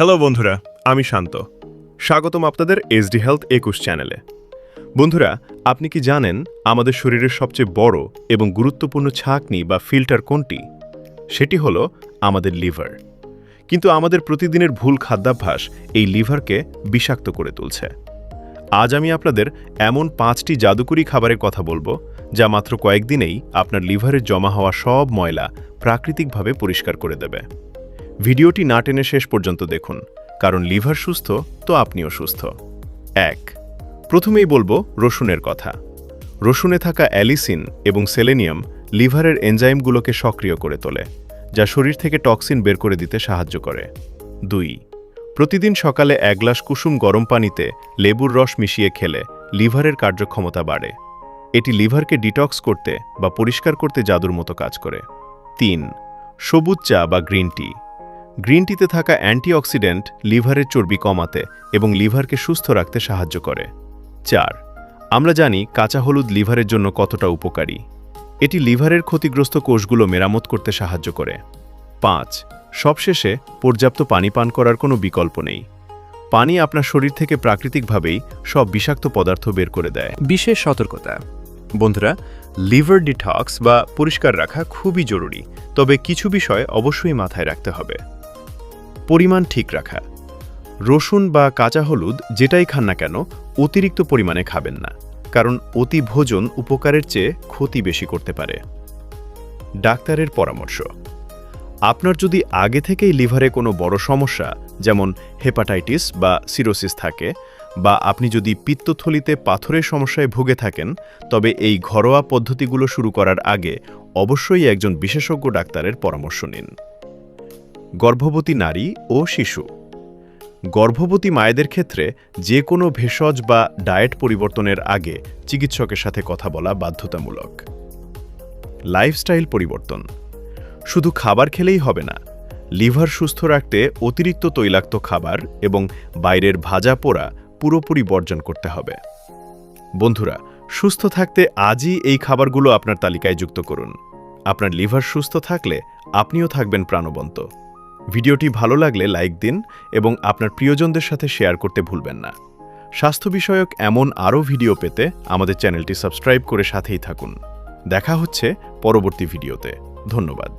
Hello বন্ধুরা, আমি শান্ত। স্বাগতম আপনাদের এসডি হেলথ 21 চ্যানেলে। বন্ধুরা, আপনি কি জানেন আমাদের শরীরের সবচেয়ে বড় এবং গুরুত্বপূর্ণ ছাঁকনি বা ফিল্টার কোনটি? সেটি হলো আমাদের লিভার। কিন্তু আমাদের প্রতিদিনের ভুল খাদ্যাভ্যাস এই লিভারকে বিষাক্ত করে তুলছে। আজ আমি আপনাদের এমন 5টি জাদুকরি খাবারের কথা বলবো যা মাত্র কয়েকদিনেই আপনার লিভারে জমা হওয়া সব ময়লা প্রাকৃতিকভাবে পরিষ্কার করে দেবে। ভিডিওটি না টেনে শেষ পর্যন্ত দেখুন, কারণ লিভার সুস্থ তো আপনিও সুস্থ। 1. প্রথমেই বলবো রসুনের কথা। রসুনে থাকা অ্যালিসিন এবং সেলেনিয়াম লিভারের এনজাইমগুলোকে সক্রিয় করে তোলে, যা শরীর থেকে টক্সিন বের করে দিতে সাহায্য করে। 2. প্রতিদিন সকালে 1 গ্লাস কুসুম গরম পানিতে লেবুর রস মিশিয়ে খেলে লিভারের কার্যক্ষমতা বাড়ে। এটি লিভারকে ডিটক্স করতে বা পরিষ্কার করতে জাদুর মতো কাজ করে। 3. সবুজ চা বা গ্রিন টি। গ্রিন টিতে থাকা অ্যান্টিঅক্সিডেন্ট লিভারের চর্বি কমাতে এবং লিভারকে সুস্থ রাখতে সাহায্য করে। 4. আমরা জানি কাঁচা হলুদ লিভারের জন্য কতটা উপকারী। এটি লিভারের ক্ষতিগ্রস্ত কোষগুলো মেরামত করতে সাহায্য করে। 5. সবশেষে পর্যাপ্ত পানি পান করার কোনো বিকল্প নেই। পানি আপনার শরীর থেকে প্রাকৃতিকভাবেই সব বিষাক্ত পদার্থ বের করে দেয়। বিশেষ সতর্কতা। বন্ধুরা, লিভার ডিটক্স বা পরিষ্কার রাখা খুবই জরুরি, তবে কিছু বিষয় অবশ্যই মাথায় রাখতে হবে। পরিমাণ ঠিক রাখা। রসুন বা কাঁচা হলুদ যেটাই খান না কেন অতিরিক্ত পরিমাণে খাবেন না, কারণ অতি ভোজন উপকারের চেয়ে ক্ষতি বেশি করতে পারে। ডাক্তারের পরামর্শ। আপনার যদি আগে থেকেই লিভারে কোনো বড় সমস্যা যেমন হেপাটাইটিস বা সিরোসিস থাকে, বা আপনি যদি পিত্তথলিতে পাথরের সমস্যায় ভুগে থাকেন, তবে এই ঘরোয়া পদ্ধতিগুলো শুরু করার আগে অবশ্যই একজন বিশেষজ্ঞ ডাক্তারের পরামর্শ নিন। গর্ভবতী নারী ও শিশু। গর্ভবতী মায়েদের ক্ষেত্রে যে কোনো ভেষজ বা ডায়েট পরিবর্তনের আগে চিকিৎসকের সাথে কথা বলা বাধ্যতামূলক। লাইফস্টাইল পরিবর্তন। শুধু খাবার খেলেই হবে না, লিভার সুস্থ রাখতে অতিরিক্ত তৈলাক্ত খাবার এবং বাইরের ভাজা পোড়া পুরোপুরি বর্জন করতে হবে। বন্ধুরা, সুস্থ থাকতে আজই এই খাবারগুলো আপনার তালিকায় যুক্ত করুন। আপনার লিভার সুস্থ থাকলে আপনিও থাকবেন প্রাণবন্ত। ভিডিওটি ভালো লাগলে লাইক দিন এবং আপনার প্রিয়জনদের সাথে শেয়ার করতে ভুলবেন না। স্বাস্থ্য বিষয়ক এমন আরও ভিডিও পেতে আমাদের চ্যানেলটি সাবস্ক্রাইব করে সাথেই থাকুন। দেখা হচ্ছে পরবর্তী ভিডিওতে। ধন্যবাদ।